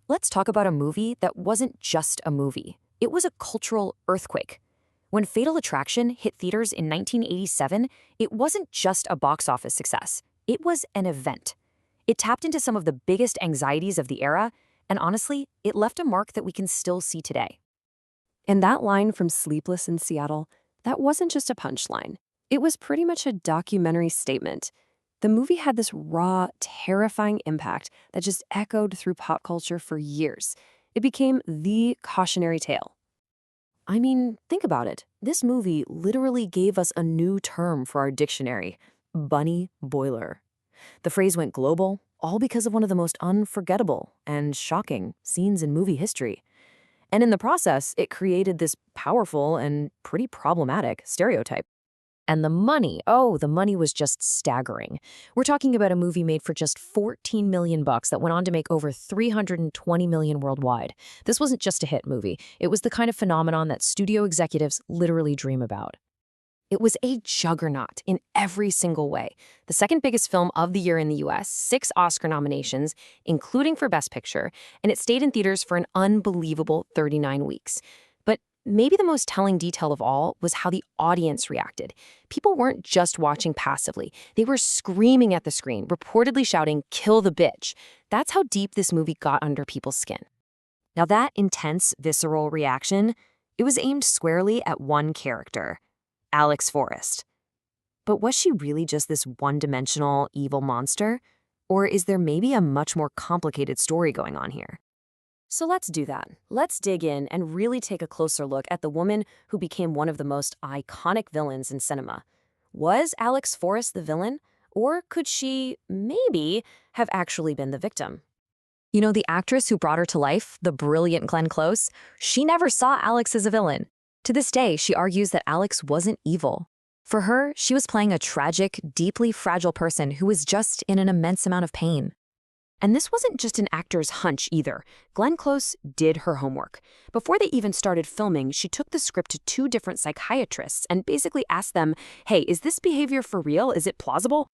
Let's talk about a movie that wasn't just a movie. It was a cultural earthquake. When Fatal Attraction hit theaters in 1987, it wasn't just a box office success. It was an event. It tapped into some of the biggest anxieties of the era, and honestly, it left a mark that we can still see today. And that line from Sleepless in Seattle, that wasn't just a punchline. It was pretty much a documentary statement. The movie had this raw, terrifying impact that just echoed through pop culture for years. It became the cautionary tale. I mean, think about it. This movie literally gave us a new term for our dictionary: bunny boiler. The phrase went global, all because of one of the most unforgettable and shocking scenes in movie history. And in the process, it created this powerful and pretty problematic stereotype. And the money, oh, the money was just staggering. We're talking about a movie made for just 14 million bucks that went on to make over 320 million worldwide. This wasn't just a hit movie. It was the kind of phenomenon that studio executives literally dream about. It was a juggernaut in every single way. The second biggest film of the year in the US, 6 Oscar nominations, including for Best Picture, and it stayed in theaters for an unbelievable 39 weeks. But maybe the most telling detail of all was how the audience reacted. People weren't just watching passively. They were screaming at the screen, reportedly shouting, "Kill the bitch." That's how deep this movie got under people's skin. Now that intense, visceral reaction, it was aimed squarely at one character: Alex Forrest. But was she really just this one-dimensional evil monster? Or is there maybe a much more complicated story going on here? So let's do that. Let's dig in and really take a closer look at the woman who became one of the most iconic villains in cinema. Was Alex Forrest the villain? Or could she, maybe, have actually been the victim? You know, the actress who brought her to life, the brilliant Glenn Close, she never saw Alex as a villain. To this day, she argues that Alex wasn't evil. For her, she was playing a tragic, deeply fragile person who was just in an immense amount of pain. And this wasn't just an actor's hunch either. Glenn Close did her homework. Before they even started filming, she took the script to 2 different psychiatrists and basically asked them, "Hey, is this behavior for real? Is it plausible?"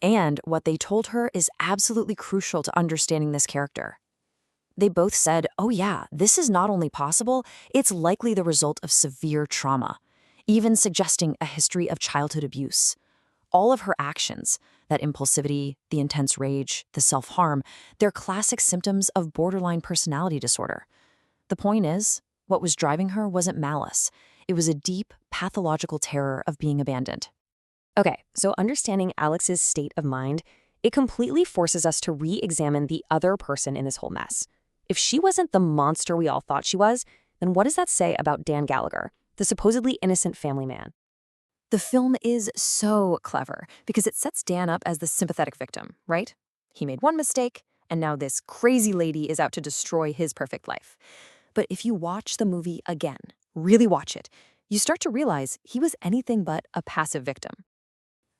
And what they told her is absolutely crucial to understanding this character. They both said, "Oh yeah, this is not only possible, it's likely the result of severe trauma," even suggesting a history of childhood abuse. All of her actions, that impulsivity, the intense rage, the self-harm, they're classic symptoms of borderline personality disorder. The point is, what was driving her wasn't malice. It was a deep, pathological terror of being abandoned. Okay, so understanding Alex's state of mind, it completely forces us to re-examine the other person in this whole mess. If she wasn't the monster we all thought she was, then what does that say about Dan Gallagher, the supposedly innocent family man? The film is so clever because it sets Dan up as the sympathetic victim, right? He made one mistake, and now this crazy lady is out to destroy his perfect life. But if you watch the movie again, really watch it, you start to realize he was anything but a passive victim.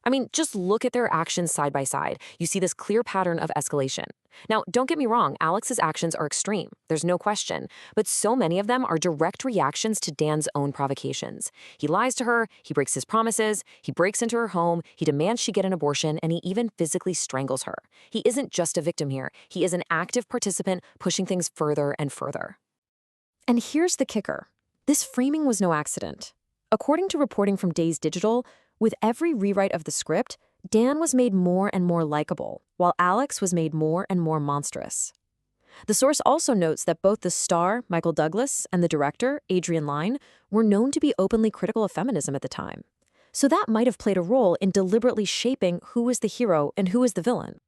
I mean, just look at their actions side by side. You see this clear pattern of escalation. Now, don't get me wrong, Alex's actions are extreme. There's no question. But so many of them are direct reactions to Dan's own provocations. He lies to her, he breaks his promises, he breaks into her home, he demands she get an abortion, and he even physically strangles her. He isn't just a victim here. He is an active participant pushing things further and further. And here's the kicker. This framing was no accident. According to reporting from Days Digital, with every rewrite of the script, Dan was made more and more likable, while Alex was made more and more monstrous. The source also notes that both the star, Michael Douglas, and the director, Adrian Lyne, were known to be openly critical of feminism at the time. So that might have played a role in deliberately shaping who is the hero and who is the villain.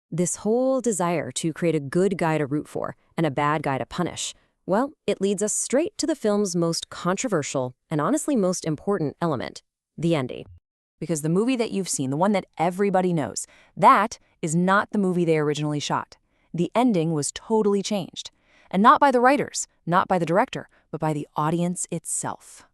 This whole desire to create a good guy to root for and a bad guy to punish, well, it leads us straight to the film's most controversial and honestly most important element, the ending. Because the movie that you've seen, the one that everybody knows, that is not the movie they originally shot. The ending was totally changed. And not by the writers, not by the director, but by the audience itself.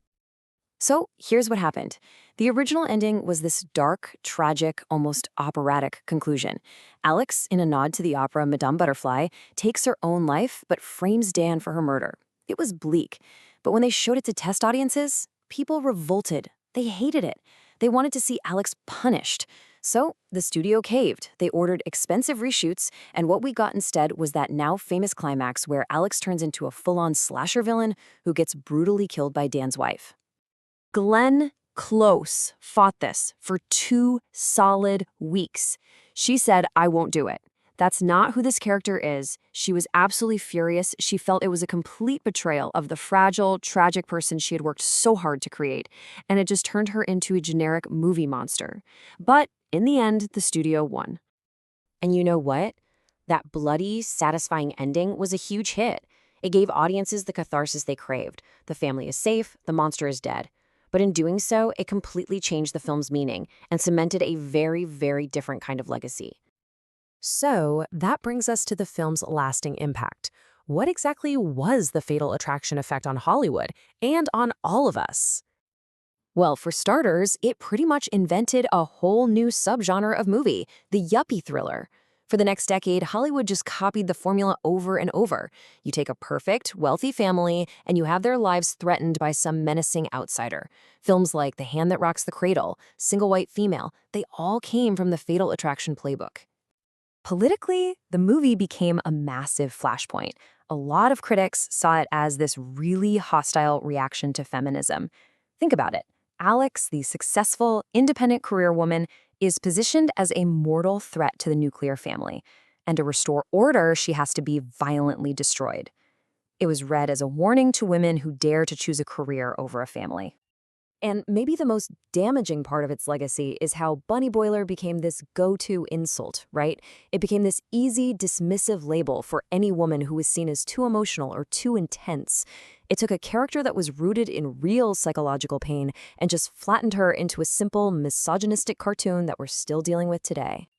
So here's what happened. The original ending was this dark, tragic, almost operatic conclusion. Alex, in a nod to the opera Madame Butterfly, takes her own life but frames Dan for her murder. It was bleak. But when they showed it to test audiences, people revolted. They hated it. They wanted to see Alex punished. So the studio caved. They ordered expensive reshoots, and what we got instead was that now famous climax where Alex turns into a full-on slasher villain who gets brutally killed by Dan's wife. Glenn Close fought this for 2 solid weeks. She said, "I won't do it." That's not who this character is. She was absolutely furious. She felt it was a complete betrayal of the fragile, tragic person she had worked so hard to create, and it just turned her into a generic movie monster. But in the end, the studio won. And you know what? That bloody, satisfying ending was a huge hit. It gave audiences the catharsis they craved. The family is safe, the monster is dead. But in doing so, it completely changed the film's meaning and cemented a very, very different kind of legacy. So that brings us to the film's lasting impact. What exactly was the fatal attraction effect on Hollywood and on all of us? Well, for starters, it pretty much invented a whole new subgenre of movie, the yuppie thriller. For the next decade, Hollywood just copied the formula over and over. You take a perfect, wealthy family, and you have their lives threatened by some menacing outsider. Films like The Hand That Rocks the Cradle, Single White Female, they all came from the Fatal Attraction playbook. Politically, the movie became a massive flashpoint. A lot of critics saw it as this really hostile reaction to feminism. Think about it. Alex, the successful, independent career woman, is positioned as a mortal threat to the nuclear family. And to restore order, she has to be violently destroyed. It was read as a warning to women who dare to choose a career over a family. And maybe the most damaging part of its legacy is how bunny boiler became this go-to insult, right? It became this easy, dismissive label for any woman who was seen as too emotional or too intense. It took a character that was rooted in real psychological pain and just flattened her into a simple, misogynistic cartoon that we're still dealing with today.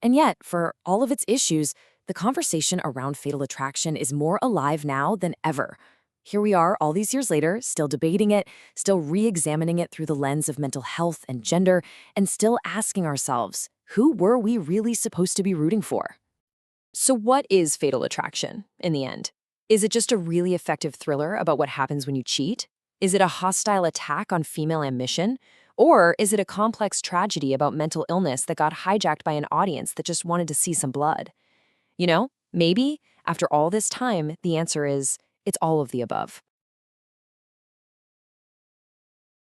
And yet, for all of its issues, the conversation around Fatal Attraction is more alive now than ever. Here we are, all these years later, still debating it, still re-examining it through the lens of mental health and gender, and still asking ourselves, who were we really supposed to be rooting for? So what is Fatal Attraction, in the end? Is it just a really effective thriller about what happens when you cheat? Is it a hostile attack on female ambition? Or is it a complex tragedy about mental illness that got hijacked by an audience that just wanted to see some blood? Maybe, after all this time, the answer is, it's all of the above.